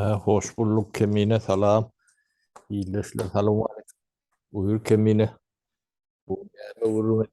Hoş bulduk Kemine salam. İyileşler salam var. Buyur Kemine. Buyur.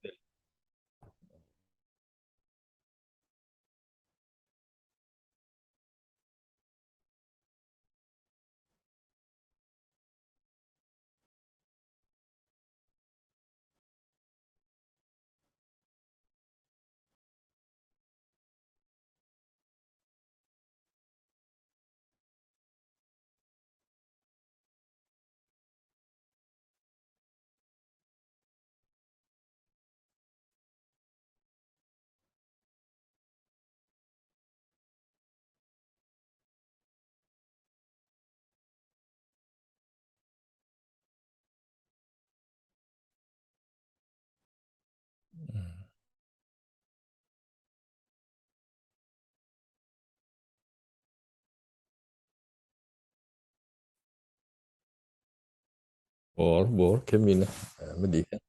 Bor Kemine. Mi diyeyim?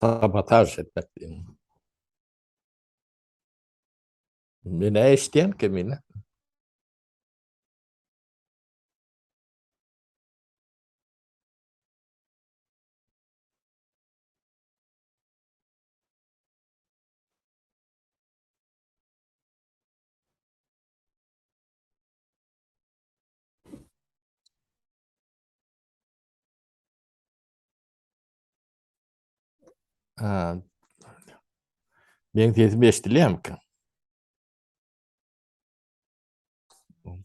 Sabotaj etmek diyeyim. Ne isteyen Kemine? Ha, ben tezimi eştileyem ki.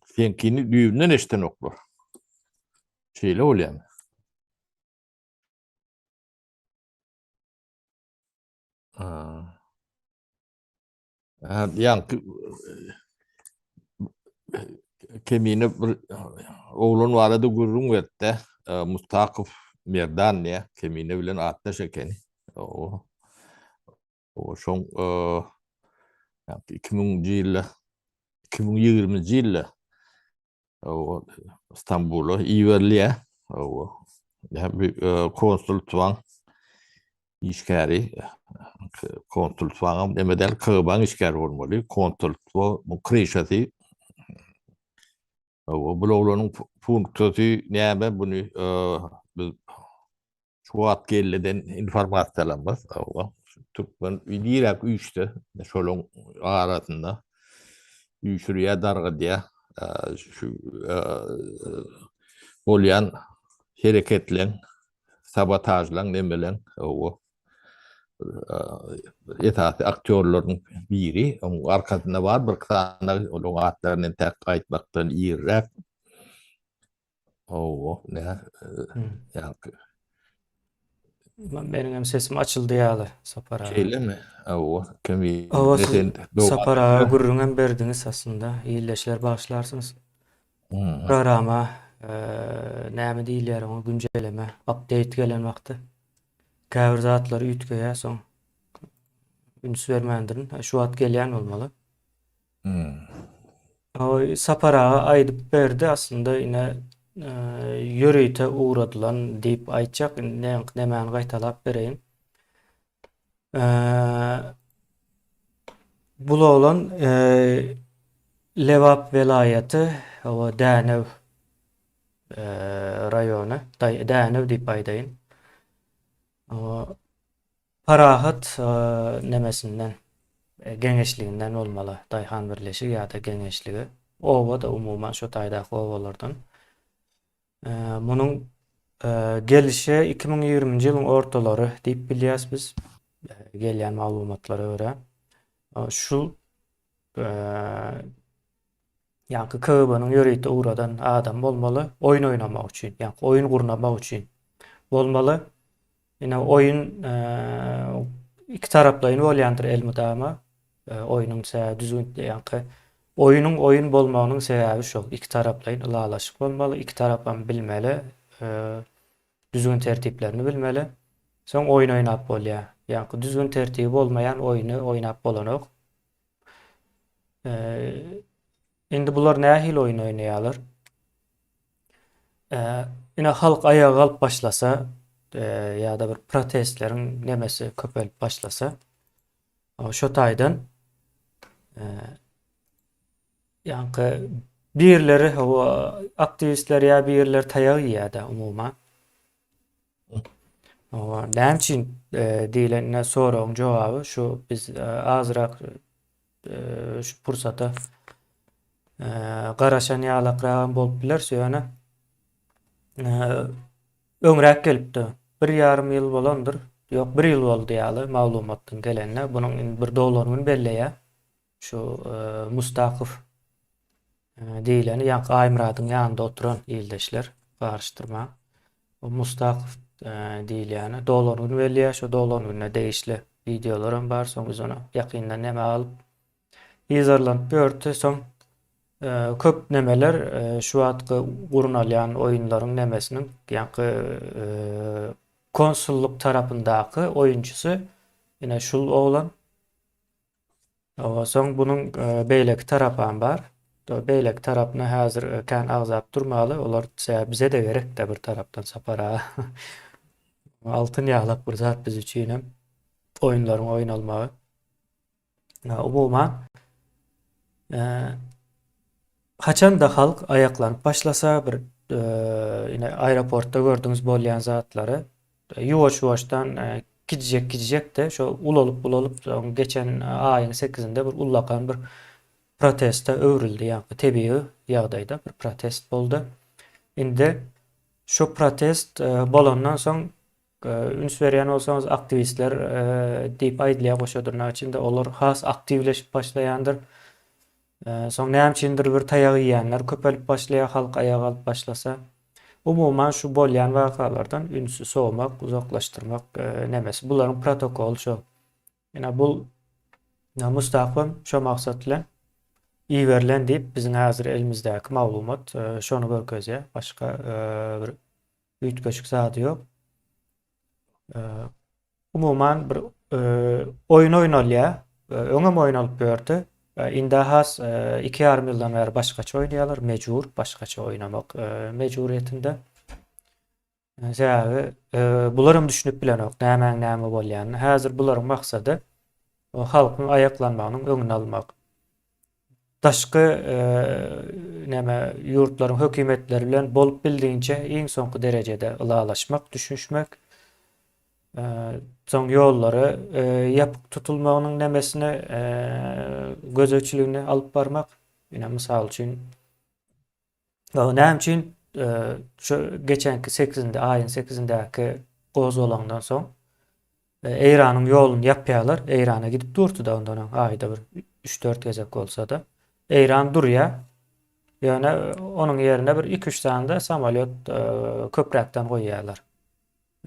Senkini düğünden eşten oklar. Şeyle oluyor mu? Ha. Yani Kemine oğlun vardı gururun verdi. Mustakif Merdan ya. Kemine bilen atlaş ekeni. O, o şon 2000 yılı 2020 yılı o İstanbul'u İverli'ye o bir konsultvan işgari konsultvan demeden kıban işgari olmalı konsultvan bu kreşati o bloğların punktu ne ben bunu şu at gelleden informasyalanmaz o Türkmen dirak üçte şolun arasında üçürüye darga diye şu bolyan hareketlen sabotajlan nemelen o etati aktörlerin biri onun arkasında var bir tane o atlarının tek kayıtmaktan iyirak o ne yani Benim hem sesim açıldı yağlı Sapara. şeyle mi o kimi Ova siz neden Sapara doğadında gurrun berdiniz aslında. İyileşler bağışlarsınız. Programa näme diýilýär oňa güncelleme, update gelen wagty. Käbir zatlar ütgeye soň üns vermendirin. Şu at gelýän bolmaly. Hmm. O saparağa aydyp berdi aslında ine ýöreýte uğradylan diýip aýtjak. Nämäni gaýtalap bereýin. Bul oglan Lewap welaýaty o Dänew raýony, Dänew diýip aýdaýyn. O Parahat nemesinden, geňeşliginden bolmaly. Daýhan birleşigi ýa-da geňeşligi. Oba da umuman şu taýdaky obalardan. Munyň gelişi 2020-nji ýylyň ortalary diýip bilýäs biz. Gelýän maglumatlara görä. Şul ýa-ni KB'nyň ýöreýte uğradan adam bolmaly, oýun oýnamak üçin, ýa-ni oýun gurnamak üçin bolmaly. Ine oýun iki taraplaýyn bolýandyr elmydama. Oýunyň sebäbi düzgün ýa-ni oýunyň oýun bolmagynyň sebäbi şol. İki taraplaýyn ylagalaşyk bolmaly, iki tarapam bilmeli, düzgün tertiplerini bilmeli. Soň oýun oýnap bolýar. Ýa-ni düzgün tertibi bolmaýan oýuny oýnap bolanok. Indi bular nähil oýun oýnaýarlar? Ine halk ayağa galyp başlasa, ýa-da bir protestleriň nemesi köpelip başlasa, şo taýdan ýa-ni birleri o aktivistler ýa birler taýak ýa-da umuman. Näme üçin diýilene soragyň jogaby şu biz azyrak şu pursata garaşan ýalakran bolup biler söýene öňräk gelipdi. 1,5 ýyl bolandyr. Ýok, 1 ýyl boldy ýaly maglumatdan gelenine. Bunyň bir dolaryny belleýär. Şu Mustakyf diýileni ýa-ni Aýmyradyň ýanynda oturan ýyldaşlar garşdyrma. O Mustakyf diýilýäni dolaryny belleýär. Şu dolaryna değişli videolaram bar. Soň biz ona ýakyndan näme alyp ýazarlanyp berdi. Soň köp nemeler şu atky gurunalýan oýunlaryň nemesiniň ýa-ni konsulluk tarapyndaky oýunçysy ine şul oglan. Soň bunyň beýleki tarapam bar. Beýleki tarapyna häzir kän agzap durmaly. Olar bize de gerek de bir tarapdan sapara. Altyn ýaglap bir zat biz üçin hem oýunlaryň oýnalmagy. Umuman haçan da halk ayaklanyp başlasa bir ine aeroportda gördüňiz bolýan zatlary ýuwaş-ýuwaşdan gidijek de şo ul olup geçen aýyň 8-inde bir ullakan bir protesta öwrildi, ýa-ni tebii ýagdaýda bir protest boldy. Indi şu protest bolandan soň üns berýän bolsaňyz aktivistler diýip aýdylýar goşadyrnak içinde olar has aktivleşip başlaýandyr. Soň näme üçindir bir taýak ýýänler köpelip başlaýar, halk ayağa galyp başlasa. Umuman şu bolýan wakalardan ünsü soğumak, uzaklaştırmak nemesi. Buların protokol şo. Ýa bul Mustafam şo maksat bilen iýerilen diýip biziň häzir elimizdäki maglumat şonu görkezýär. Başga bir üýtgeçik zady ýok. Umuman bir oýun oýnalýar. Öňem oýnalyp berdi. Indi has 2,5 ýyldan beri başgaça oýnaýarlar, mejbur başgaça oýnamak mejburiýetinde. Sebäbi bularym düşünüp bilenok, näme bolýan. Häzir bularyň maksady o halkyň ayaklanmagynyň öňüni almak. Daşky näme ýurtlaryň hökümetleri bilen bolup bildiňçe iň soňky derejede ylagalaşmak, düşünmek. Soň ýollary ýapyk tutulmagynyň nemesine gözöçiligini alyp barmak. Ýa mysal üçin näme üçin şu geçenki 8-inde aýyň 8-indäki gozgolandan soň Eýranyň ýoluny ýapýarlar. Eýrana gidip durdy da ondan aýda bir 3-4 gezek bolsa da. Eýran durýar. Ýöne onuň ýerine bir 2-3 tane de samolyot köprekden goýýarlar.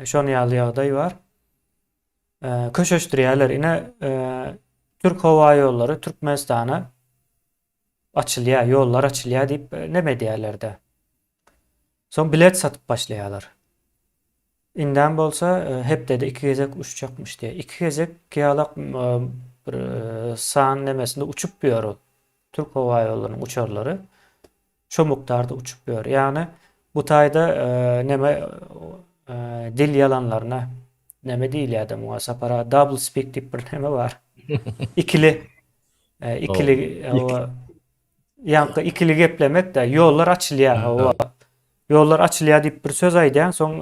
Şonu ýaly var. Köşeşdirýärler. Ine Türk Hava Ýolları Türkmenistana açylýar, ýollar açylýar diýip neme diýerler-de. Soň bilet satyp başlaýarlar. Inden bolsa hep dedi 2 gezek uçacakmış diye. 2 gezek kiyalak bir sağın nemesinde uçup biyor. Türk Hava Yolları'nın uçarları şu miktarda uçup biyor. Yani bu tayda neme dil yalanlarına neme değil ya da muhasapara double speak diye bir neme var. İkili O ikili ilk o yankı ikili geplemek de yollar açılıyor. O evet. yollar açılıyor deyip bir söz aydan son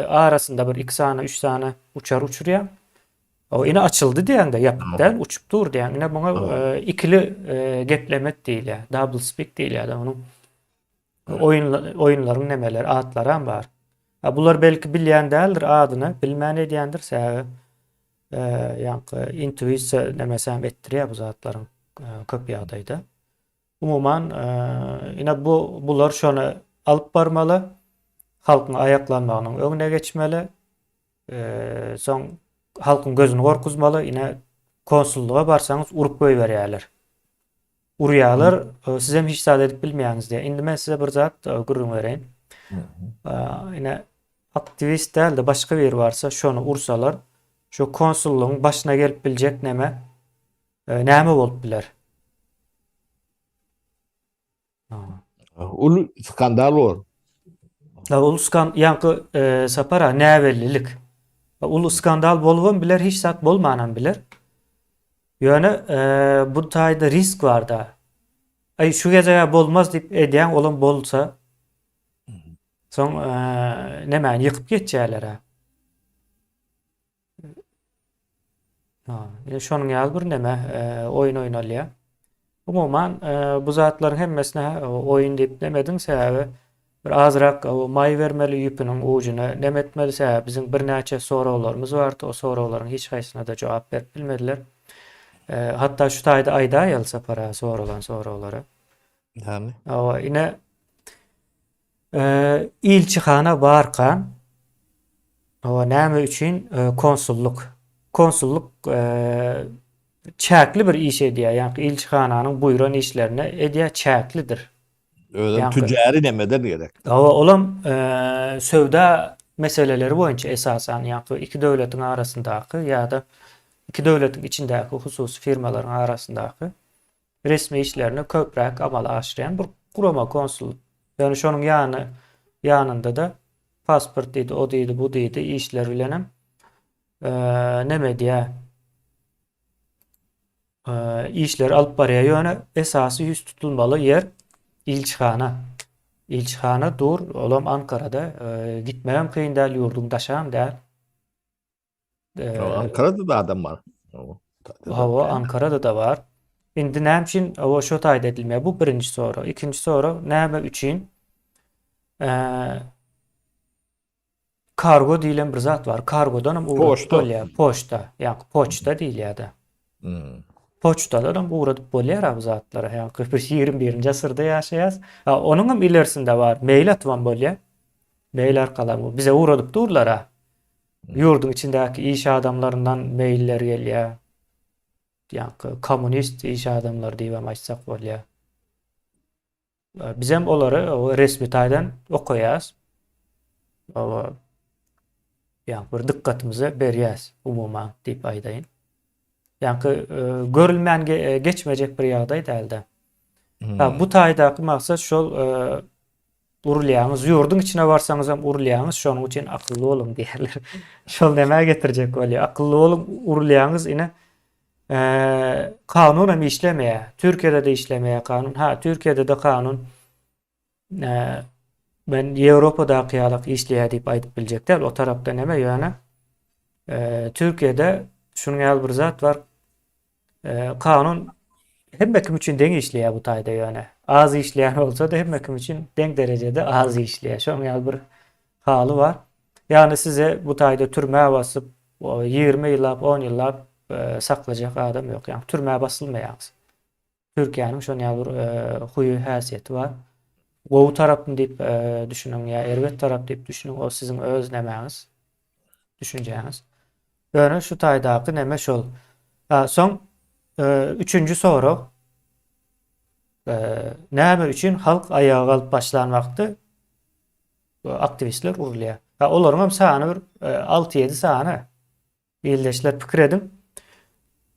arasında bir iki saniye üç saniye uçar uçuruyor. O yine açıldı diyen de yapıp Tamam. değil uçup dur diyen yine buna Evet. ikili geplemek değil ya. Double speak değil ya da onun Evet. oyunların nemeleri adları ham var. Ha, bular belki bilýän däldir adyny, bilmän edýändir säge. Yankı intuisiýa nemesem etdirýär bu zatlaryň köp ýagdaýda. Umuman ine bular şonu alyp barmaly, halkyň ayaklanmagynyň öňüne geçmeli. Soň halkyň gözüni gorkuzmaly, ine konsulluğa barsaňyz urup goýberýärler. Urýarlar, siz hem hiç zat edip bilmeýäňiz diye. Indi men size bir zat gurrun bereyim. Hı hı. Yine aktivist değil de başka bir varsa şonu ursalar şu konsulluğun başına gelip bilecek näme bolup biler. Ulu skandal var. Uluskan yankı sapara näwellilik. Ulu skandal bolubam biler hiç zat bolmanan biler. Yani bu taýda risk var da. Ay şu gece bolmaz dip edýän olan bolsa soň näme ýykyp geçýärler ha. Şonuň ýaly bir näme oyun oýnalýar. Umuman bu zatlaryň hemmesine oyun diýip demediň sebäbi bir azrak may bermeli ýüpüniň ujuny nemetmeli sebäbi bizim bir näçe sorawlarymyz bardy. O sorawlaryň hiç haýsyna da jogap berip bilmediler. Hatta şu taýda aýda ýalsa para soralan sorawlara. Yani. Ine ilçihana barkan näme üçin konsulluk. Konsulluk çäkli bir iş edýär. Ýani ilçihananyň buyuran işlerine edýär çäklidir. Öyle Ýani tücari demeden gerek. olam sövda meseleleri boýunça esasen ýani iki döwletiň arasyndaky ýa-da iki döwletiň içindäki hususy firmalaryň arasyndaky resmi işlerini köpräk amala aşyran bir gurama konsulluk. Yani şonuň ýanynda da pasport diýdi, o diýdi, bu diýdi işler bilenem neme diýär işler alyp barýar ýöne esasy ýüz tutulmaly yer ilçihana. İlçihana dur, olam Ankara'da gitmem kıyın däl, ýurdum daşam däl. Ankara'da da adam var. Hawa Ankara'da da var. Indi näme üçin o şo taýda edilmeýär? Bu birinji soru. İkinji soru näme üçin kargo diýilen bir zat var. Kargodan Poçta. bolýar. Poçta. Ýani poçta diýilýär-de. Poçtadan uğradıp bolýar bu zatlara. Ýani 21-nji asyrda ýaşaýas. Onuň hem ilerisinde var. Mail atman bolýar. Mail arkaly bize uğradıp durlar ha. Yurdun içindäki iş adamlarından mailler gelýär. Ýani komünist iş adamları diýip açsak bolýar. Biz hem olary o resmi taýdan okaýas. Ýani bir dikkatimize berýäs umuman diýip aýdaýyn. Ýani görülmän geçmejek bir ýagdaý däldi. Bu taýdaky maksat şol urulýaňyz ýurdun içine barsaňyz hem urulýaňyz şonuň üçin akylly bolun diýerler. Şol näme getirjek bolýar? Akylly bolun urulýaňyz ine kanun hem işlemeýär. Türkiýede de işlemeýär kanun. Türkiýede de kanun ben Ýewropada ýalyk işleýär diýip aýdyp biljekler. O tarapda näme ýöne? Türkiýede şunuň ýaly bir zat var. Kanun hemme kim üçin deň işleýär bu taýda ýöne. Az işleýän bolsa da hemme kim üçin deň derejede az işleýär. Şonuň ýaly bir haly var. Yani size bu taýda türmäge basyp 20 ýyllap, 10 ýyllap saklajak adam ýok. Yani türmäge basylmaýaňyz. Türkiýanyň şonuň ýaly bir huýy häsiýeti var. Gowy tarapyn diýip düşünüň ýa erwet tarap diýip düşünüň. O siziň öz nämäňiz, düşünjeňiz. Ýöne şu taýdaky näme şol. Soň üçüncü soru näme üçin halk ayağa alyp başlanmakdy? Aktivistler urulýar. Olaryň hem sany bir 6-7 sany ildeşler pikir edin.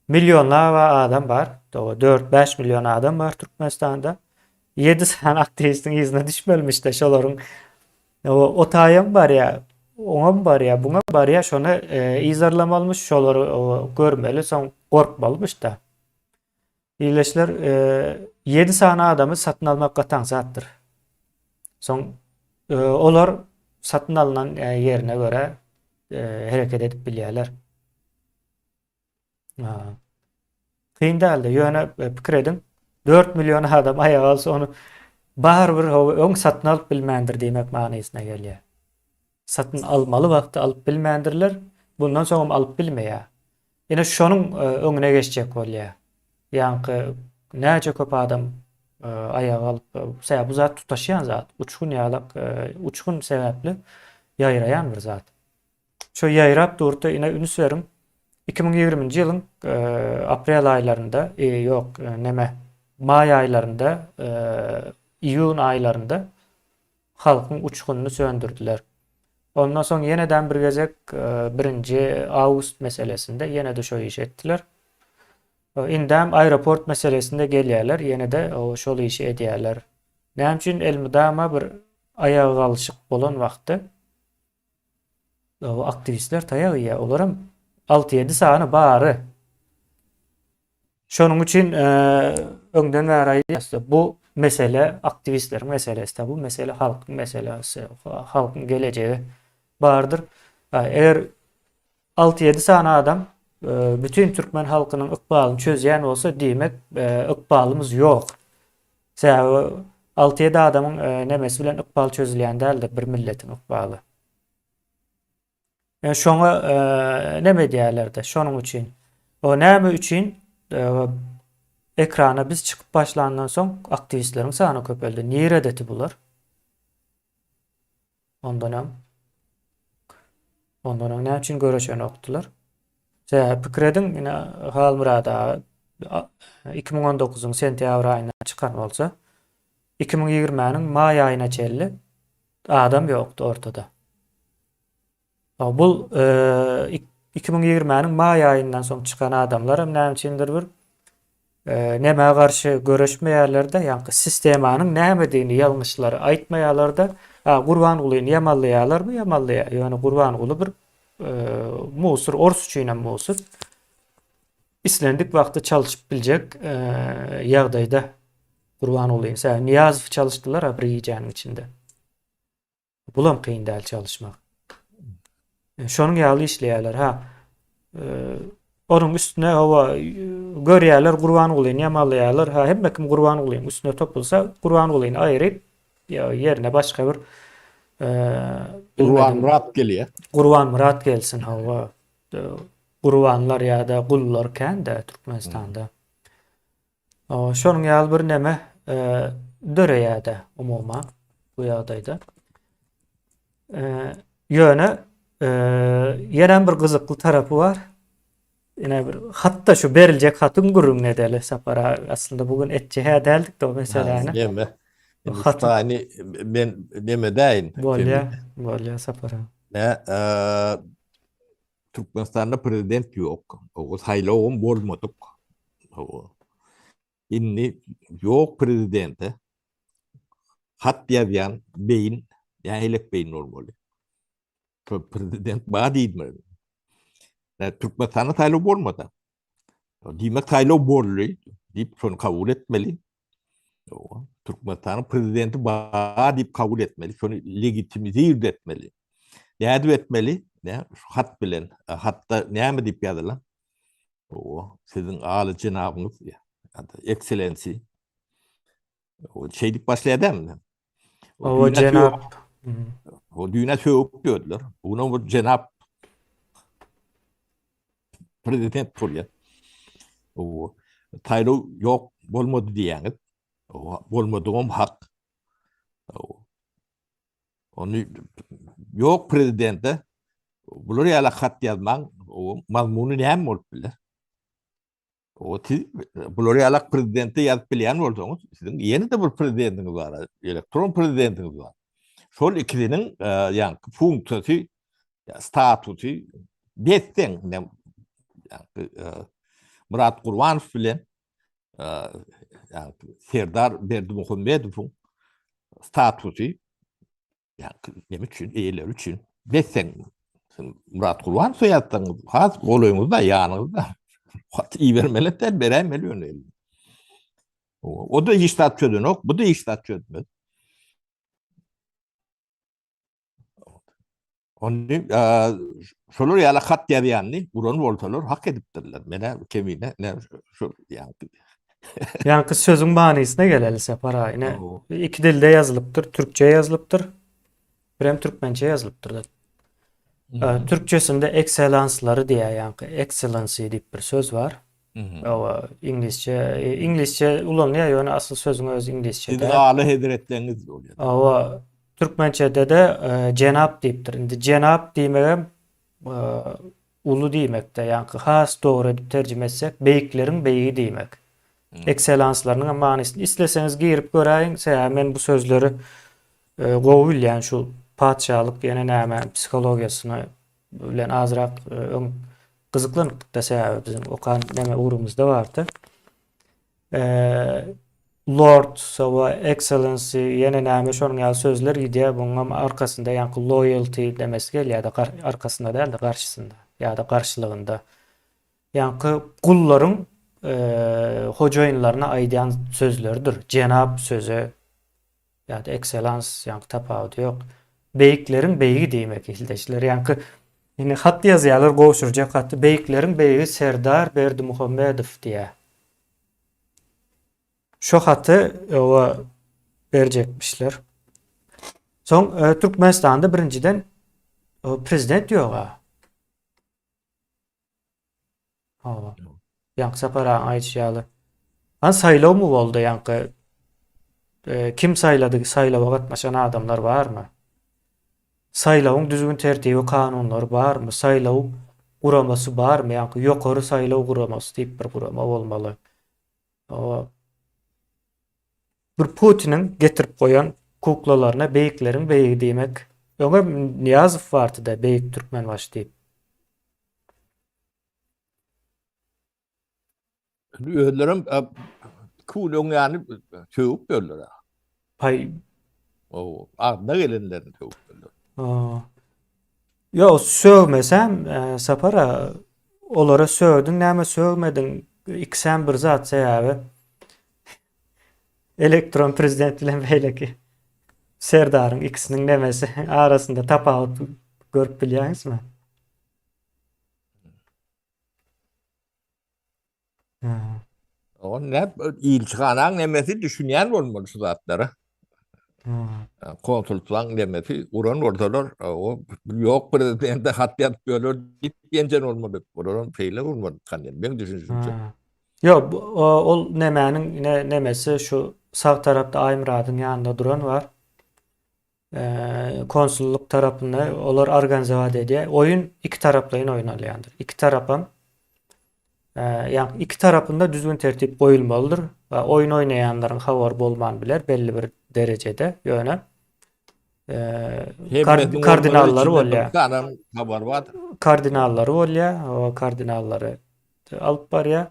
milyonlarca adam var. 4-5 milyon adam var Türkmenistan'da. 7 tane aktivistin izine düşmelmiş de şoların o tayım var ya, ona mı var ya, buna mı var ya, şonu izarlamalmış, şoları görmeli, son korkmalmış da. İyileşler 7 tane adamı satın almak katan zattır. Son olar satın alınan yerine göre hareket edip bilýärler. Ha. Kıyın däldi. Ýöne pikir edin. 4 milyon adam aýaga alsa onu barbyr öň satyn alyp bilmändir diýmek manysyna gelýär. Satyn almaly wagty alyp bilmändirler. Bundan soňra alyp bilmeýär. Ýene şonuň öňüne geçjek bolýar. Ýani näçe köp adam aýaga alyp bu zat tutaşýan zat, uçgun ýalyk uçgun sebäpli ýaýraýan bir zat. Şo ýaýrap durdy, ine üns berim. 2020-nji ýylyň aprel aýlarynda, may aýlarynda, iyun aýlarynda halkyň uçgununu söndürdiler. Ondan soň ýeneden bir gezek 1-nji awgust meselesinde ýene-de şo iş etdiler. Indäm aeroport meselesinde gelýärler, ýene-de şol işi edýärler. Näme üçin elmydama bir aýaga galyşyk bolan wagtda o aktivistler taýagy ýa, olaram 6-7 sany bary. Şonuň üçin öňden bäri bu mesele aktivistler meselesi, bu mesele halkyň meselesi, halkyň geleceği bardyr. Eger 6-7 sany adam bütün Türkmen halkynyň ykbalyny çözýän bolsa diýmek ykbalymız ýok. Sebäbi 6-7 adamyň nemesi bilen ykbal çözülýän däldir bir milletin ykbaly. Şoňa näme diýerler-de şonuň üçin. O näme üçin ekrana biz çykyp başlandan soň aktivistleriň sany köpeldi. Niýeredeti bular? Ondan näme üçin göreşen okdular? Pikir edin, ýene Halmyrada 2019-yň sentýabr aýynda çykan bolsa 2020-niň may aýyna çelli adam ýokdy ortada. Bu 2020-niň may aýyndan soň çykan adamlar näme üçindir bir näme garşy göreşmeýärler-de, ýani sistemanyň näme diýini ýalňyşlary aýtmaýarlar da, Gurbangulyny ýamanlaýarlarmy? Ýamanlaýar. Ýani Gurbanguly bir musur, ors üçin musur. İslendik wagty çalışyp biljek ýagdaýda Gurbanguly, Niýazow çalışdylar bir ýeňiň içinde. Bulam kıyın däl çalışmak. Şonuň ýaly işleýärler. Onun üstüne görýärler Gurbangulyny ýamanlaýarlar. Hemme kim Gurbangulyň üstüne topulsa Gurbangulyny aýryp yerine başga bir Gurban Murat gelýär. Gurban Murat gelsin Gurbanlar ýa-da gullar kende Türkmenistanda. Şonuň ýaly bir neme döreýärde umuma bu ýagdaýda. Ýöne ýene bir gyzykly tarapy bar. Ýene bir hatda şu beriljek hatyn gurrun edeli sapara aslında bugün etjehä däldik de o meseleni. Ýeme. Hatany men neme däýin? Bolýa sapara. Türkmenistanda prezident ýok. O saýlawym bolmadyk. Inni ýok prezidente. Hat ýazýan beýin, ýaýlek beýin bolmaly. Prezident bana diýilmeli. Türkmenistanda saýlaw bolmady. Diýmek saýlaw bolly diýip şonu kabul etmeli. Türkmenistanyň prezidenti bana diýip kabul etmeli. Şonu legitimize etmeli. Näde etmeli? Hat bilen, hatta näme diýip ýazylar? Siziň aly jenabyňyz, ekselensi. Şey diýip başlaýardym. O jenap. O düýne söwüp ýördüler. Bunu bir jenap prezident bolýar. O taýlaw ýok bolmady diýäňiz. Bolmadygym hak. Onu ýok prezidente bular ýaly hat ýazmaň mazmuny näme bolup biler? Bular ýaly prezidente ýazyp bilýän bolsaňyz, siziň ýene-de bir prezidentiňiz bar, elektron prezidentiňiz bar. Şol ikisiniň ýani funksiyasy, statusy betden Murat Gurbanov bilen yani Serdar Berdimuhamedov'un statusu yani nem üçün, eýler üçün desen Murat Gurbanov soýatdyňyz, has golaýyňyzda, ýanyňyzda hat iyi bermeler beremeli öyle. O da iştat çödünok, bu da iştat çödmez. Onu şolar ýaly hat ýazýanny buran bolsalar hak edipdirler. Mene kemine ne şu yani Yani sözün manysına geleli separa. Yine o iki dilde yazılıptır. Türkçe yazılıptır. Hem Türkmence yazılıptır da. Türkçesinde excellence'ları diye yani excellency diýip bir söz var. O İngilizce ulanýar ýöne asıl sözün öz Sizin İngilizce'de. aly hedretleriniz bolýar. O Türkmençede de cenap diýipdir. Indi cenap diýmegem ulu diýmekde. Yani has doğru edip tercüme etsek beýiklerin beýigi diýmek. Excellence'larynyň manysyny isleseňiz girip göräýin. Men bu sözleri gowy bilýän şu padşahlyk ýene näme psikologiýasyny bilen azrak gyzyklanykdyk da sebäbi bizim okan näme ugrumyzda bardy. Lord, so excellency ýene näme şonuň ýaly sözler ýa-da buňa arkasynda ýa-da loyalty demesi gel ýa-da arkasynda däl de garşysynda ýa-da garşylygynda. Ýa-da gullaryň hojaýynlaryna aýdýan sözlerdir. Cenap sözü ýa-da excellence ýa-da tapawuty ýok. Beýiklerin beýigi diýmek ildeşler. Ýa-da ýene hat ýazýarlar goşurjak hatda beýiklerin beýigi Serdar Berdimuhamedov diýe. Şo haty o berjekmişler. Soň Türkmenistanda birinciden prezident ýok ha. Ha. Ýa-da separa aýtýaly. Han saýlaw mu boldy ýa-da kim saýlady? Saýlawa gatnaşan adamlar barmy? Saýlawyň düzgün tertibi, kanunlary barmy? Saýlaw guramasy barmy? Ýa-da ýokary saýlaw guramasy diýip bir gurama bolmaly. O bir Putinin getirip koyan kuklalarına beýiklerin beýigi diýmek. Öňe Niýazow bardy da beýik türkmen baş diýip. Öýlerim kulüň ýany töwüp berler. Pay O agna gelenlerini töwüp berler. yo sövmesem sapara olara sövdün näme sövmedin ikisem bir zat sebäbi elektron prezident bilen beýleki Serdaryň ikisiniň nemesi arasynda tapawut görüp bilýäňizmi? O ne ilçiganaň nemesi düşünýän bolmaly şu zatlary. Konsultlaň nemesi uran ordalar o ýok prezidente hat ýazyp böler diýip ýenjen bolmaly. Uran feýle bolmaly kanýan men düşünjümçe. Yo ol nemäniň nemesi şu sağ tarapda Aýmyradyň ýanynda duran var. Konsulluk tarapynda olar organizowat edýär. Oyun iki taraplaýyn oýnalýandyr. İki tarapam yani iki tarapında düzgün tertip koyulmalıdır. Oyun oynayanların havar bolman biler belli bir derecede ýöne kardinalları bolýar. Kardinalları bolýar. O kardinalları alıp barýar.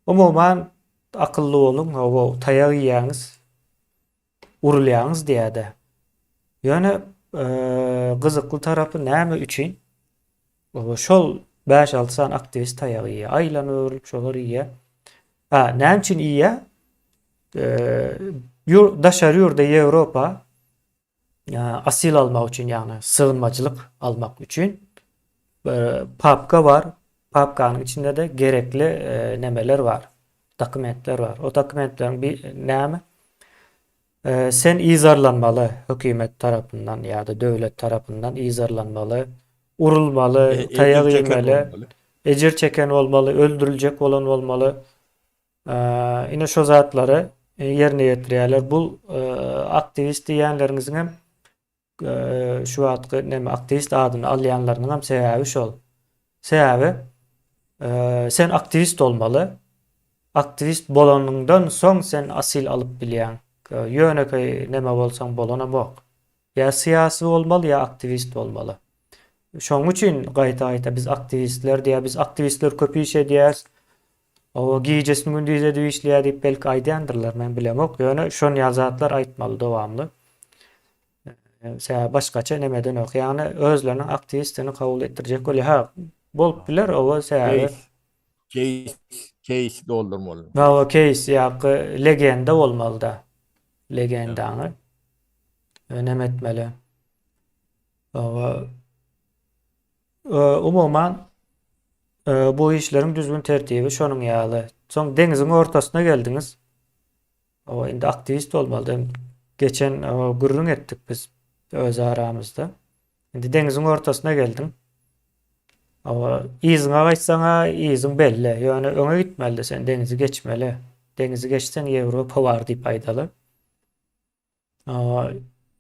Umuman akıllı olun. O taýak ýýäňiz, urulýaňyz diýäde. Ýöne gyzykly tarapy näme üçin? Şol 5-6 san aktivist taýak ýýär. Aýlanyp şolar ýýär. Näme üçin ýýär? Daşary ýurda Ýewropa asil almak üçin ýagny sığınmacılık almak üçin papka var. Papkanyň içinde de gerekli nemeler var. Dokumentler var. O dokumentleriň bir näme? Sen izarlanmaly hökümet tarapyndan ýa-da döwlet tarapyndan izarlanmaly, urulmaly, taýak ýemeli, ejir çeken bolmaly, öldürüljek bolan bolmaly. Ine şo zatlary ýerine ýetirýärler. Bu aktivist diýenleriňiziň hem şu wagtky näme aktivist adyny alýanlarynyň hem sebäbi şol. Sebäbi sen aktivist olmaly. Aktivist bolanyňdan soň sen asil alyp bilýän. Ýöneköy näme bolsaň bolanamok. Ya siyasi olmaly ya aktivist olmaly. Şoň üçin gaýta biz aktivistler diýär, biz aktivistler köp iş edýäs. O giýjesini gündüzde işleýär diýip belki aýdýandyrlar, men bilemok. Ýöne şon ýazatlar aýtmaly dowamly. Başgaça nemeden ok. Yani özlerinin aktivistini kabul ettirecek öyle ha bolup biler o Case, sebebi. case, case doldurmalı. Ve o case ýa-ki legenda bolmaly da. Legendany önem etmeli. O umuman bu işlerin düzgün tertibi şonun ýaly. Soň deňiziň ortasyna geldiňiz. O indi aktivist bolmaly. Geçen gurrun etdik biz öz aramızda. Indi deňiziň ortasyna geldiň. Ama iziňe gaçsaňa iziň belli. Ýöne öňe gitmeli sen deňizi geçmeli. Deňizi geçsen Ýewropa bar diýip aýdaly.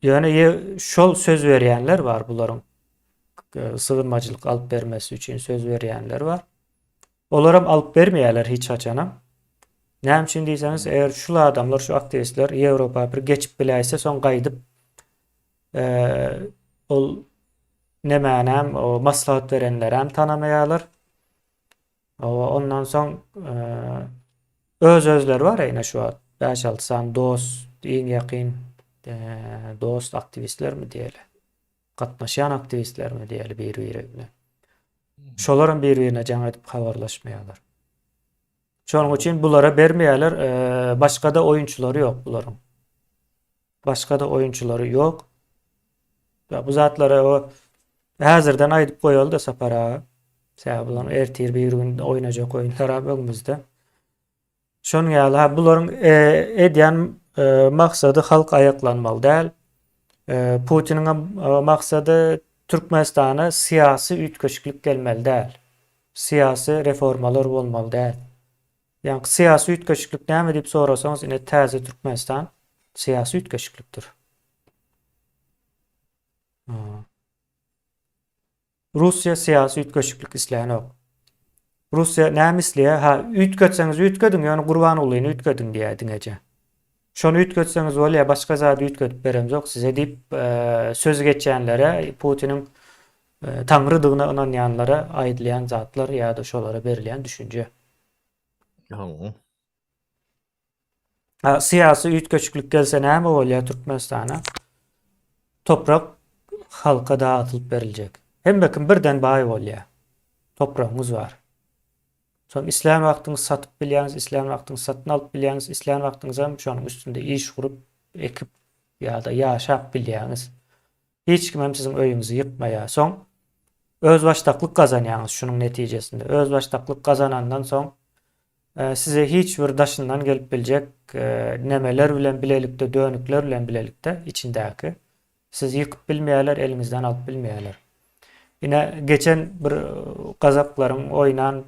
Ýöne şol söz berýänler bar bularyň sığınmacılık alıp bermesi üçin söz berýänler bar. Olaram alıp bermeýärler hiç haçanam. Näme üçin diýseniz, eger şul adamlar, şu aktivistler Ýewropa bir geçip biläýse soň gaýdyp ol nemänem o maslahat berenler hem tanamaýarlar. Ondan soň öz özleri var ýa-ni şu 5-6 san dost, iň ýakyn dost aktivistler mi diýeli? Gatnaşan aktivistler mi diýeli bir-biri bilen. Şolaryň bir-birine jaň edip habarlaşmaýarlar. Şonuň üçin bulara bermeýärler, başga da oýunçulary ýok bularyň. Başga da oýunçulary ýok. Ya bu zatlara o häzirden aýdyp goýaly da sapara. Sebäbi ertir bir gün oýnajak oýunlar öňümizde. Şonuň ýaly bularyň edýän maksady halk ayaklanmaly däl. Putiniň maksady Türkmenistana siyasi ütköçlük gelmeli däl. Siyasi reformalar bolmaly däl. Yani siyasi ütköçlük näme diýip sorasaňyz, ine täze Türkmenistan siyasi ütköçlükdir. Rusya siyasi ütköçlük isläni ok. Rusya näme isleýär? Ha, ütkötseňiz ütködüň, ýöne Gurban ulyny ütködüň diýädiň eje. Şonu ütkötseňiz bolýar, başga zat ütkötüp berem jok size diýip söz geçenlere Putiniň taňrydygyna inanýanlara aýdylýan zatlar ýa-da şolara berilýän düşünje. Siyasi ütköçlük gelse näme bolýar Türkmenistana? Toprak halka dağıtılıp beriljek. Hem bakın birden baý bolýar. Toprağımız var. Soň isläm wagtyňyzy satyp bilýäňiz, isläm wagtyňyzy satyn alyp bilýäňiz, isläm wagtyňyzy hem şonuň üstünde iş gurup, ekip ýa-da ýaşap bilýäňiz. Hiç kim hem siziň öýüňizi ýykmaýar. Soň öz başdaklyk gazanýaňyz şunun netijesinde. Öz başdaklyk gazanandan soň size hiç bir daşyndan gelip biljek nemeler bilen bilelikde, dönükler bilen bilelikde içindäki siz ýykyp bilmeýärler, eliňizden alyp bilmeýärler. Yine geçen bir gazaklaryň oýnan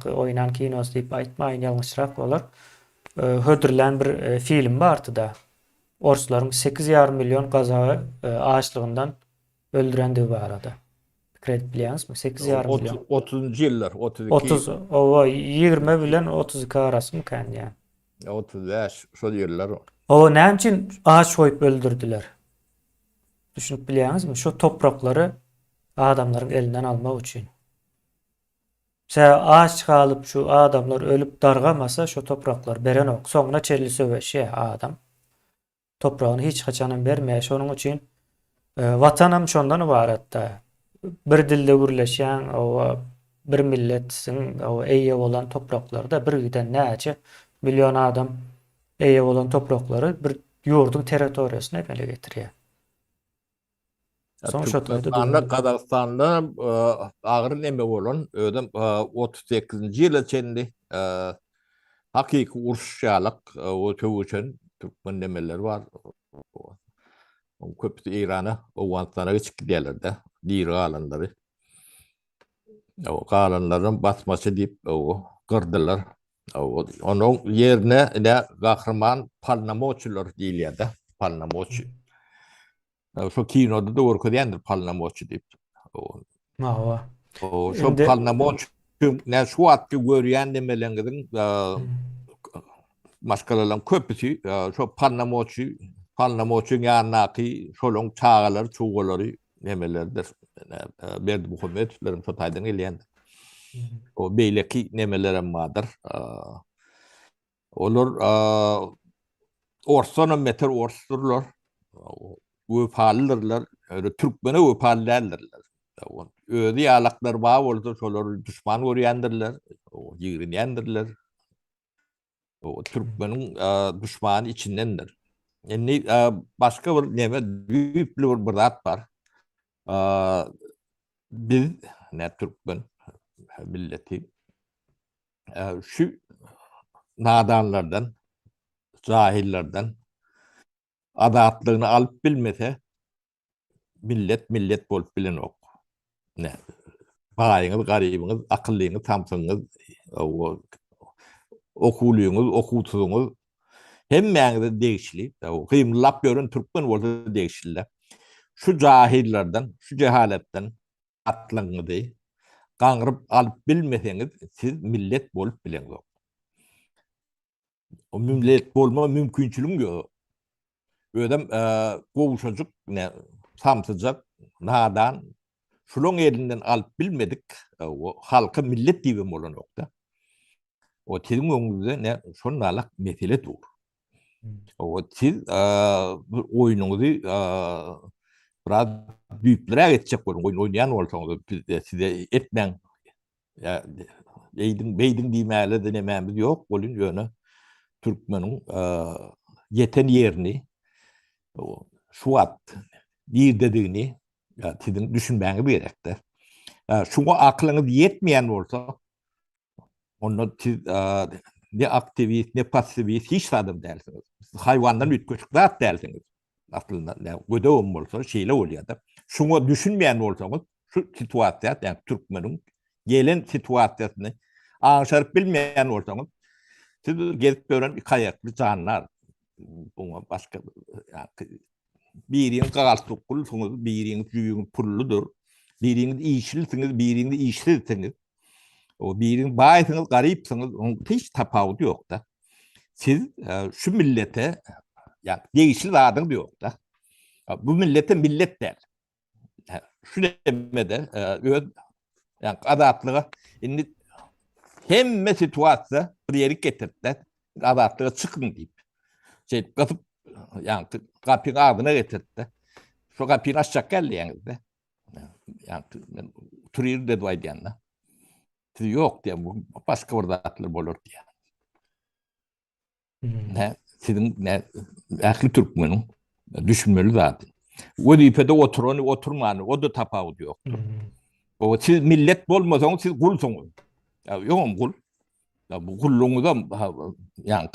oynan kinos diýip aýtmaýyn ýalňyşrak bolar. Hödürlen bir film bardy da. Orslaryň 8,5 milyon gazagy açlygyndan öldürendi barada. Kredit bilýäňizmi? 8,5 milyon. 30-njy ýyllar, 32. 30, o 20 bilen 32 arasy mıkan ýa. 35 şol ýyllar. O näme üçin ağaç koyup öldürdüler? Düşünüp bilýäňizmi? Şu topraklary adamlaryň elinden almak üçin. Ağaç kalıp şu adamlar ölüp dargamasa şu topraklar beren ok. Soňra çelli söweşe adam. Toprağını hiç haçanın bermeýär. Şonuň üçin vatanam şondan ibaret da. Bir dilde gürleşen o bir milletsin o eýe bolan topraklarda bir giden näçe milyon adam eýe bolan topraklary bir ýurduň territoriýasyna ele getirýär. Soň Türkmenistanda, Kazakstanda agyr neme bolan ödüm 38-nji ýyla çendi hakiki uruşýalyk o töwüçen türkmen nemeler bar. Köpüsi Irana, Owganistana geçip giderler diri galanlary. O galanlaryň basmaçy diýip gyrdylar. Onuň ýerine gahrman palnamoçylar diýilýär. Palnamoçy. Şu kinoda da görkezýändir palnamoçy diýip. Şu palnamoçy ne şu atky görýän demeleňiziň maşgalaryň köpüsi şu palnamoçy ýanyňky şolaň çağalary, çuwgalary nemelerdir. Berdi Muhammedlerim şu taýdan gelýändir. O beyleki nemelerem vardır. Olur Orsana meter orsturlar. Öpalırlar. Öyle Türkmene öpallerler. Öde yalaklar bağ oldu. Şolar düşman görüyendirler. O yığırıyendirler. O Türkmenin düşmanı içindendir. Yani başka bir neme büyük bir zat var. Biz ne Türkmen milleti şu nadanlardan, cahillerden adatlığını alıp bilmese millet bolup bilen ok. Ne? Bayınız, garibiniz, akıllıyınız, tamsınız, o, okuluyunuz, okutuğunuz hemmenize değişli. Kıyımlap görün Türkmen olsa değişliler. Şu cahillerden, şu cehaletten atlığınızı kangırıp alıp bilmeseniz siz millet bolup bilen ok. O millet bolma mümkünçülüğüm yok. Ödem kovuşacak ne samsızcak nadan şulon elinden alıp bilmedik o halka millet diye olan nokta. O sizin önünüzde ne şunlarla mesele dur. O siz oyununuzu biraz büyüklere geçecek olun. Oyun oynayan olsanız size etmen ya beydin diyemeyle denememiz yok. Olun yönü Türkmen'in yeten yerini şu at bir dediğini sizin düşünmeniz gerektir. Şuna aklınız yetmeyen olsa onu siz ne aktivist ne pasivist hiç sadım dersiniz. Hayvandan ütküçükler dersiniz. Aslında ne ödevim olsa şeyle oluyor da. Şuna düşünmeyen olsanız şu situasyon yani Türkmen'in gelen situasyonu anşarıp bilmeyen olsanız siz gelip gören bir kayaklı canlar. Buna başka yani biriniz galstukkulsunuz, biriniz yüyüňiz pulludur. Biriniz işilsiniz, biriniz işsizsiniz. O biriniz baýsyňyz, garypsyňyz, hiç tapawudy ýok da. Siz şu millete yani değişil zadyň ýok da. Bu millete millet der. Şu demede öz yani adatlyga indi hemme situasiýa bir ýeri getirdi. Adatlyga çykyn diýip. Şey gatyp yani kapyň agyna getirdi. Şu kapyny açacak geldi yani de. Yani turir de doy diýende. Yok diye bu başka bir zatlar bolur diye. Ne sizin ne ähli Türkmenin düşünmeli zaten. O dipede oturan oturmanı o da tapawut ýokdur. O siz millet bolmasaňyz siz gulsuňyz. Ya ýok gul. Ya bu gulluňyza yani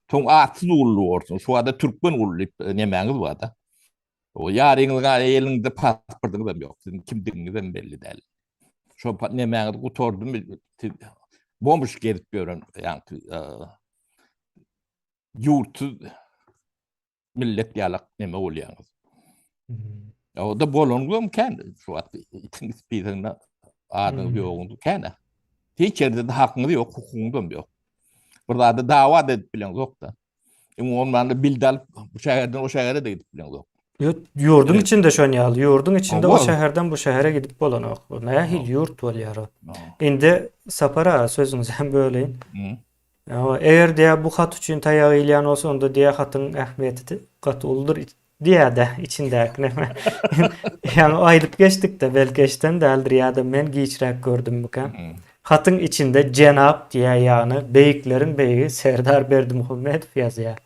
toň atsız gullu bolsun. Şu ada Türkmen gullyp nemäňiz bar da. O ýaryňyzga elinde pasportyňyz hem ýok. Sizin kimdigiňiz hem belli däl. Şu nemäňiz gutordum bombuş gelip görün yani yurtu millet ýalak neme bolýaňyz. O da bolonugam kendi şu at itin spirine adyň ýogundy kendi. Hiç ýerde de hakyňyz ýok, hukugyňyz ýok. Burada da dawa edip bilen ýok da. Ondan da bildal bu şäherden o şähere de gidip bilen ýok. Yurdun Evet. içinde şonýal, yurdun içinde o Ama- şäherden bu şähere gidip bolanok. Nähil yurt bolýar. Ha. Indi sapara sözüňiz hem böleýin. Hı. Eger diýä bu hat üçin taýýag ilýän bolsa onda diýä hatyň ähmiýeti gaty uldur diýä-de içindäki näme. Yani aýryp geçdik de belki geçden däldir ýa-da men giçrek gördüm bukan. Hı. Hatyň içinde cenap diýä ýany beýiklerin beýigi Serdar Berdimuhammedow ýazýar.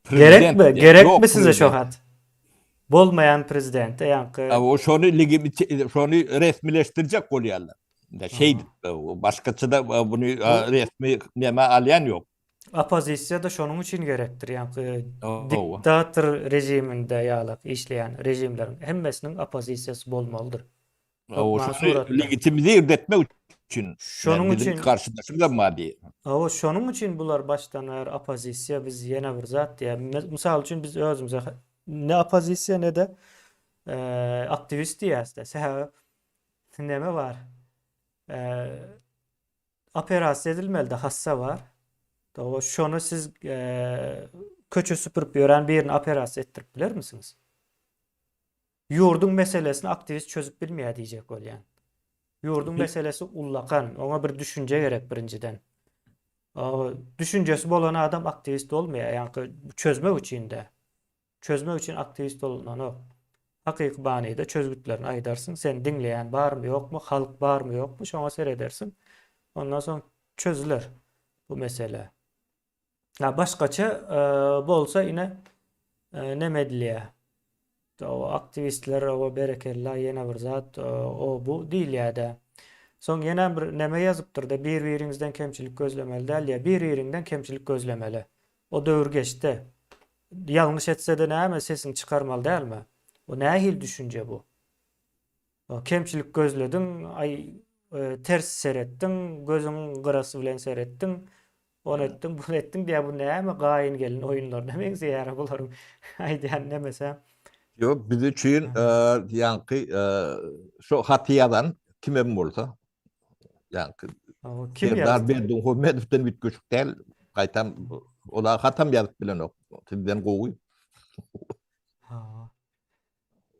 Gerek mi? Gerek mi size şu hat? Bolmayan prezidente yankı. O şonu şonu resmileştirecek bolýarlar. Da şey başgaça da bunu resmi neme alýan ýok. Opozisiya da şonun için gerektir. Yankı O. diktatör rejiminde ýalyk işleyen rejimlerin hemmesinin opozisiyası bolmalıdır. O Lokman şonu suratda. legitimize etmek için. Şonun için karşılaşmada maddi. şonun için bular baştan eğer opozisiya biz yene bir zat diye. Misal için biz özümüze ne opozisiya ne de aktivist diýäs-de. Sehe neme var? Operasiya edilmeli de hassa var. O şonu siz köçü süpürüp ýören birini operasiya ettirip biler misiniz? Yurdun meselesini aktivist çözüp bilmeýär diýjek bolýan. Yurdun meselesi ullakan. Ona bir düşünce gerek birinciden. O düşüncesi bolan adam aktivist olmuyor. Yani çözmek için de. Çözmek için aktivist olunan o. Hakiki baneyi de çözgütlerini aydarsın. Sen dinleyen var mı yok mu? Halk var mı yok mu? Şuna seyredersin. Ondan sonra çözülür bu mesele. Ha başkaça bolsa yine ne medliye. O aktivistler o berekella yine bir zat o bu değil ya da. Son yine bir neme yazıptır da bir-birinizden kemçilik gözlemeli değil ya bir-birinden kemçilik gözlemeli. O dövür geçti. Yanlış etse de ne sesini çıkarmalı değil mi? O ne hil düşünce bu? O kemçilik gözledin, ay ters seyrettin, gözün kırası bilen seyrettin, onu ettin, bunu ettin diye bu ne mi? Gayin gelin oyunlar ne mi ziyara bularım. Ay diyen ne mesela? Yo, biz için yankı şu hatiyadan kime bolsa yankı O kim Serdar yazdı? Berdimuhamedov'dan bitköçük değil. Kaytam ola hatam yazıp bilen ok. Sizden gowy. Ha.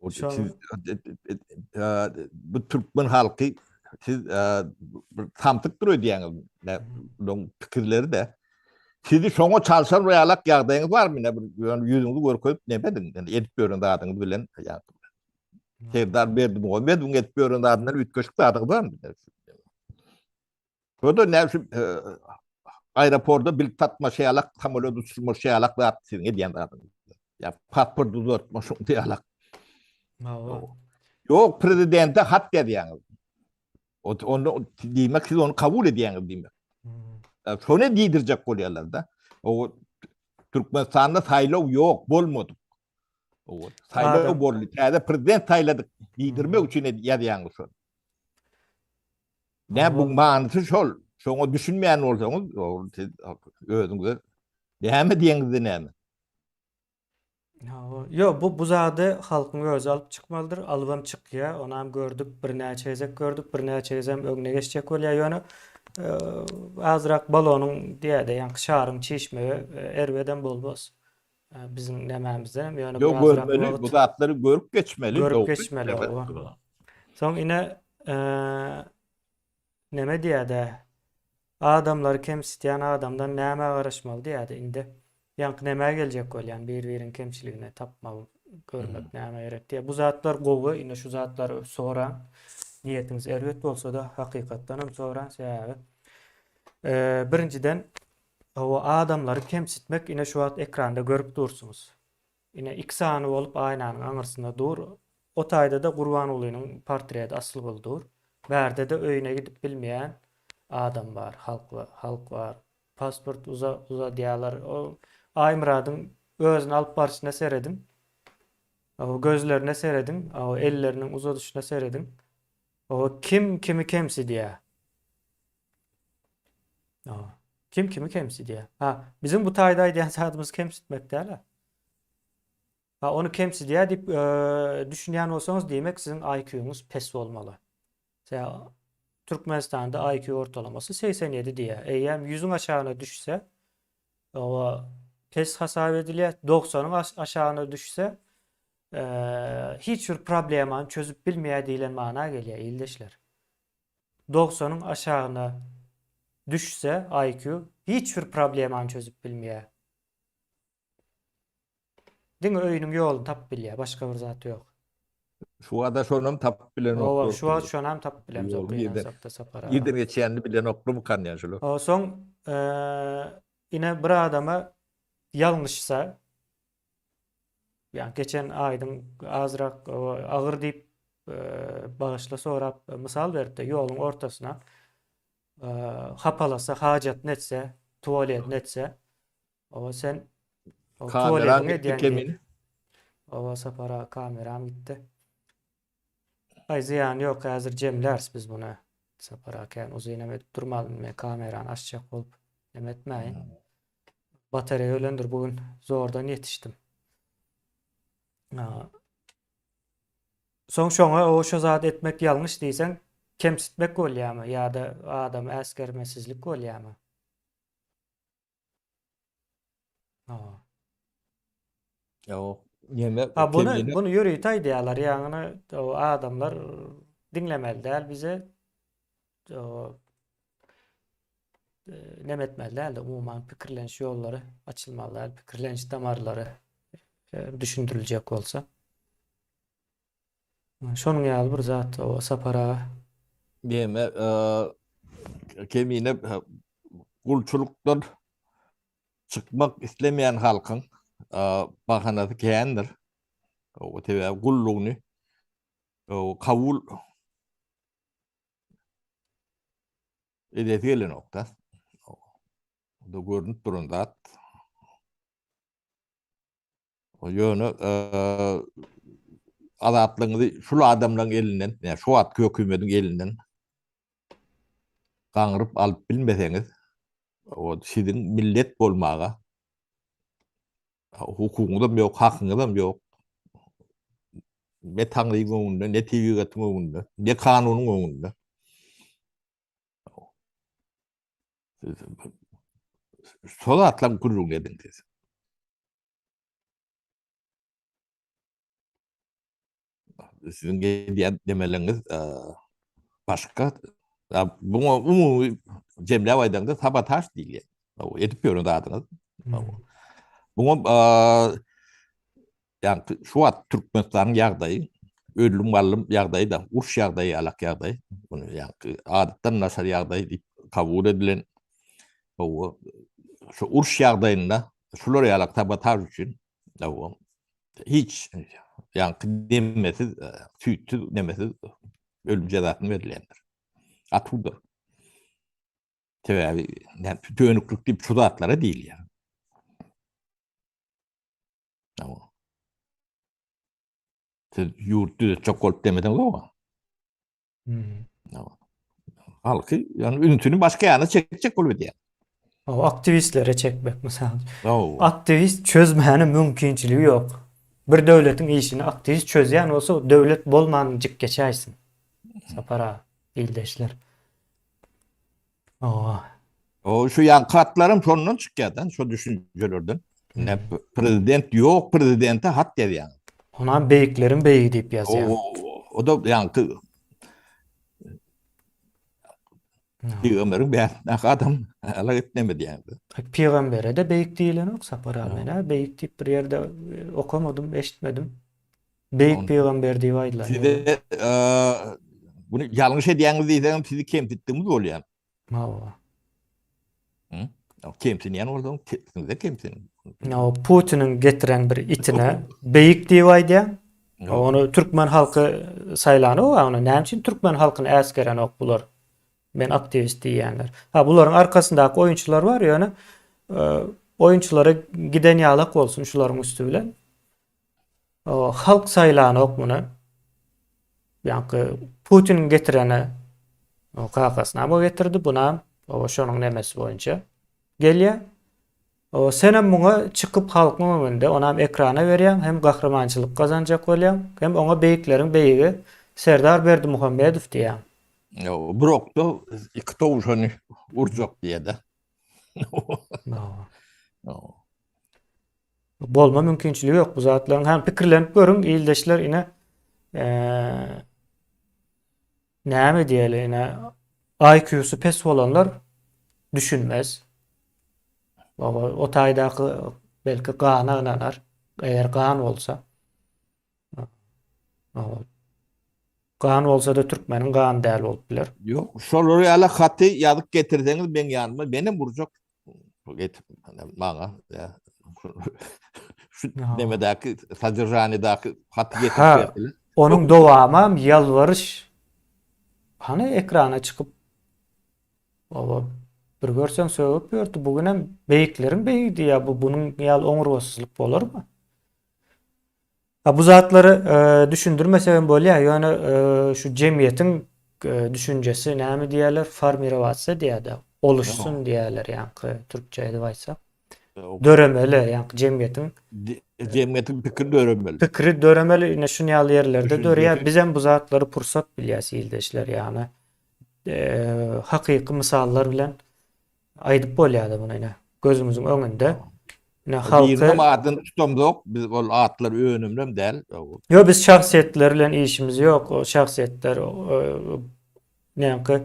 O Şu siz an bu Türkmen halkı siz tamtık duruyor diýäňiz. Bunun pikirleri de sizi şoňa çalsan realak ýagdaýyňyz barmy? Ne bir ýüzüňizi görkezip nebedin? Yani edip ýören dadyňyz bilen ýa Serdar Berdimuhamedov edip ýören dadyňdan ütköşük dadyňyz barmy? O da ne aeroporda bil tatma şeyalak samolot uçurma şeyalak da sizin diýen dadyňyz. Ya pasport uzatma şoň diýalak. ha. Yok prezidente hat diýäňiz. Onu diýmek siz onu kabul edýäňiz diýmek. Şonu diýdirjek bolýarlar da. O Türkmenistanda saýlaw ýok, bolmady. O saýlaw Adam boldy. Täze prezident saýladyk diýdirmek üçin ýazýaňyz şol. Ne bu manysy şol. Şoňa düşünmeýän bolsaňyz, siz özüňize näme diýeňiz näme? Yo bu zady halkyň özü alıp çıkmalydyr. Alybam çykýar. Onu hem gördük. Bir näçe gezek gördük. Bir näçe gezem öňüne geçjek bolýar ýöne. Azrak balonyň diýäde ýa-ni şaryň çeşme erweden bolmaz. Bizim nämämizden ýöne bir Yo azrak görmeli, bu wagt zatları görüp geçmeli. görüp Doğru. geçmeli Evet. o. Soň ine neme diýäde adamlary kemsitýän adamdan näme garaşmaly diýäde indi. Ýa-ni näme geljek bolýan bir-biriniň kemçiligine tapmaly, görmek näme gerek diýe. Bu zatlar gowy ine şu zatlary soran niýetiniz erwet bolsa da hakykatdan hem soran sebäbi. Birinciden o adamlary kemsitmek ine şu wagt ekranda görüp dursunuz. Ine iki sany bolup aýnanyň aňyrsynda dur. O taýda da Gurban Ulynyň portreti asly boldur. Bärde de öýüne gidip bilmeýän adam bar, halk var. Pasport uza diýerler. O Aýmyradyň özüni alyp barşyna seredin. O gözlerine seredin. O elleriniň uzatışyna seredin. O kim kimi kemsi diýär. O kim kimi kemsi diýär. Ha bizim bu taýda aýdýan zatymyz kemsitmek däl. Ha onu kemsi diýär dip düşünýän bolsaňyz diýmek sizin IQ-ňyz pes bolmaly. Türkmenistanda IQ ortalaması 87 diýär. Eýer 100'ün aşagyna düşse o pes hasap edilýär. 90'ın aşagyna düşse hiç bir problemany çözüp bilmeýär diýilen mana gelýär ildeşler. 90'ın aşagyna düşse IQ hiç bir problemany çözüp bilmeýär. Diňe öýüniň ýolunu tap bilýär, başga bir zat ýok. Şu ada şonam tap bilen Owa okdur. şu an şonam tap bilem Yol zok birden- sapda sapara. Ýerden geçýänini bilen okdur mu kan ýa şol? O soň ine bir adama ýalňyşsa ýa geçen aýdyň azrak agyr diýip bagyşla sorap mysal berdi. Ýoluň ortasyna hapalasa, hajat netse, tualet netse, o sen o Kameran tualetine gitti diýen kemin. o sapara kameram gitti. Ay ziýan ýok, häzir jemlärs biz buna. Saparaken uzyna edip durmaly, kamerany açjak bolup neme etmäýin. Batareýa ölendir bugün zordan ýetişdim. Soň şoňa o şo zat etmek ýalňyş diýsen, kemsitmek bolýarmy ýa-da adam äsgermesizlik bolýarmy? Yo, ýeme Ha bunu kemini bunu ýöri taýdýarlar ýa-ni o adamlar dinlemeli däl bize o, nemetmeliler de umuman pikirleniş yolları açılmalılar, pikirleniş damarları düşündürülecek olsa. Şonun ýaly bir zat o sapara. Diýme, kemine gulçulukdan çıkmak istemeyen halkın bahanası kendir. O tebe gulluğunu o kabul edetiyle nokta. O da görünüp durun zat. O yönü azatlığınızı şu adamların elinden, yani şu atki hükümetin elinden kaňyryp alıp bilmeseniz, o sizin millet bolmaga hukukuňyz ýok, hakyňyz ýok. Ne Taňryň öňünde, ne tebigatyň öňünde, ne kanunyň öňünde. Sol atlam gurrun ediniz. Sizin diýen demeliňiz başka. Buňa umumy jemle aýdanda sabotaj diýilýär. O edip ýörün adyňyz. Buňa yani şu wagt Türkmenistanyň ýagdaýy, ölüm mallym ýagdaýy da, uruş ýagdaýy alak ýagdaý. Bunu ýa-ni adatdan nasar ýagdaý diýip kabul edilen o şu uruş ýagdaýynda şular ýalak sabotaj üçin o hiç yani demesiz, süýtüz demesiz ölüm jazasyny berilendir. Atuldur. Tebi yani dönüklük diýip şu zatlara diýil ýa. Siz yurtda çok olup demeden o. Halkı yani ünitini başka yana çekecek olup diye. O aktivistlere çekmek mesela. O. Aktivist çözmeğinin mümkünçiliği yok. Bir devletin işini aktivist çözýän olsa o devlet bolmanjyk geçäýsin. Sapara ildeşler. O şu yankatlarım sonundan çıkýardan, şu düşüncelerden. Ne prezident yok, prezidente hat der yani. Ona beyiklerin beyi diýip ýazýar. O da yankı. Peygamberin beýan adam ala etmedi yani. Peygambere de beyik diýilen ok sapara mena beyik diýip bir ýerde okamadym, eşitmedim. Beyik peygamber diýip aýdylar. Size bunu ýalňyş edýäňiz diýsem sizi kemsitdiňiz bolýar. Kemsin yani oradan size kemsin. O Putin'in getiren bir itine beyik diýip aýdýar. Onu Türkmen halkı saylany o, onu näme üçin Türkmen halkyny äskeren ok bular. Ben aktivist diýenler. Buların arkasındaky oyunçular var ýa-ni oyunçulara giden ýalak bolsun şularyň üstü bilen. Halk saylany ok muny. Ýa-ni Putin getirene o kakasyna bu getirdi buna. O şonuň nemesi boýunça gelýär. O senem muňa çykyp halkyň öňünde onam ekrana berýän hem gahramançylyk kazanjak bolýan hem oňa beýikleriň beýigi Serdar Berdimuhammedow diýär. Brok da iki tavuşanı vuracak diye de. Bolma mümkinçiligi yok bu zatlaryň. Hem pikirlenip görün ildeşler ine näme diýeli ine IQ'su pes bolanlar düşünmez. O taýdaky belki gana ınanar. Eger gan bolsa. Gan bolsa da Türkmeniň gan däl bolup biler. Yok, şolary ala haty ýazyp getirseňiz ben ýanyma benim vurjak. Getip maňa ya. Şu demedäki sajyrjanydaky haty getip berdiler. Onun dowamy ýalwaryş. Hani ekrana çykyp baba bir görsen söwüp ýördi. Bugün hem beýikleriň beýigi diýär. Bunyň ýal oňurbasyzlyk bolarmy? Bu zatlary düşündirmesem bolýar. Ýöne şu jemgyýetiň düşünjesi näme diýerler? Formirawatsa diýär. Oluşsun diýerler ýa-ni türkçe edip aýtsak. Döremeli ýa-ni jemgyýetiň pikir döremeli. Pikiri döremeli ine şu ýaly ýerlerde dörýär. Biz hem bu zatlary pursat bilýäs ildeşler ýa-ni. Hakyky misallar bilen aýdyp bolýardy bunu ine gözümüzün öňünde. Ne halky adyny tutamdyk, biz ol atlar öňümden däl. Yo biz şahsiýetler bilen işimiz ýok. O şahsiýetler näme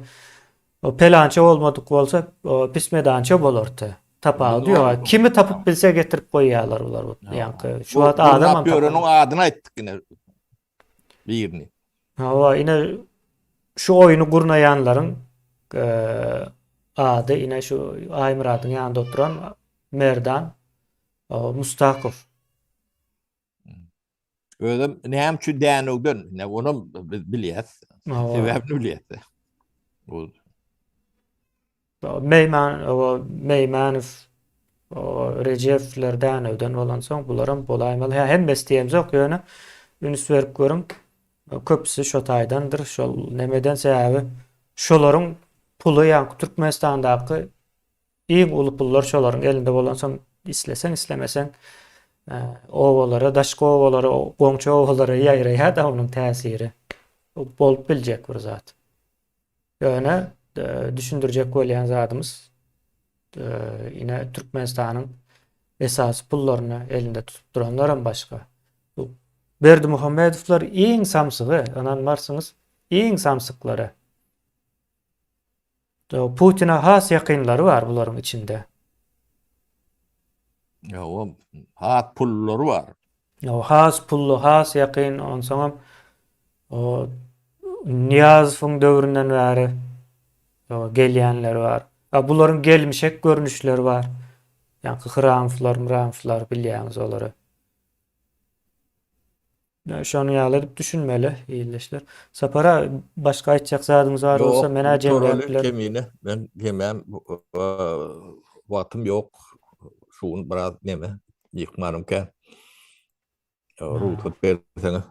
O pelança olmadık bolsa o pismedança bolurdu. Tapağı diyor. Doğru. Kimi tapıp bilse getirip koyuyorlar ular. Yankı. Şu Bu at adam Börünün adını ettik yine birini. Ha, yine şu oyunu kurnayanların adı yine şu Aymurad'ın yanında oturan Merdan Mustakov. Öyle ne hem şu denogdan ne onu biliyet. Ha, Sebebini biliyet. Meymanov Recep'lerden öden olan son bularım bolaymalı. Hem besteyemiz yok yani. Ünüs verip görüm. Köpüsü şo taydandır. Şol nemeden sebebi şoların pulu yani Türkmenistan'daki iyi ulu pullar şoların elinde bolansan islesen islemesen ovalara, daşka ovalara, goňça ovalara ýaýraýa da onun täsiri bolup biljek bir zat. Ýöne düşündirjek bolýan zatymız ine Türkmenistanyň esas pullaryny elinde tutup duranlardan başga. Bu Berdi Muhammedowlar iň samsygy, ananmarsyňyz, iň samsyklary. Putina has ýakynlary bar bularyň içinde. Ya o hat pulları var. O has pullu, has ýakyn, onsoň o Niyazowyň döwründen bäri gelýänler bar. Bularyň gelmişek görnüşleri bar. Yani Hıramflar bilýäňiz olary. Şonu ýaly düşünmeli iýleşler. Sapara başga aýtjak zadyňyz bar bolsa mena Torolu jemgyýetler. kemine ben yemem vaktim yok. Şuun biraz neme yıkmarım ki. Ruhsat versene.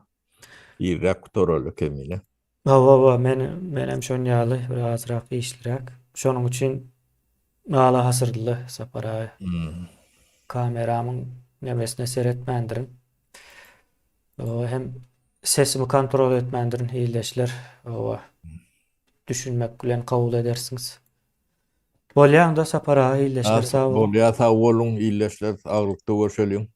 İrrak torolu kemine. Men hem şonu ýaly birazrak işlirak. Şonuň üçin hala hasırlı sapara kameramın nemesine seyretmendirin. O hem sesimi kontrol etmendirin iyileşler. O düşünmek bilen kabul edersiniz. Bolýan da sapara iyileşler sağ olun. Bolya sağ olun, iyileşler, ağırlıkta görüşelim.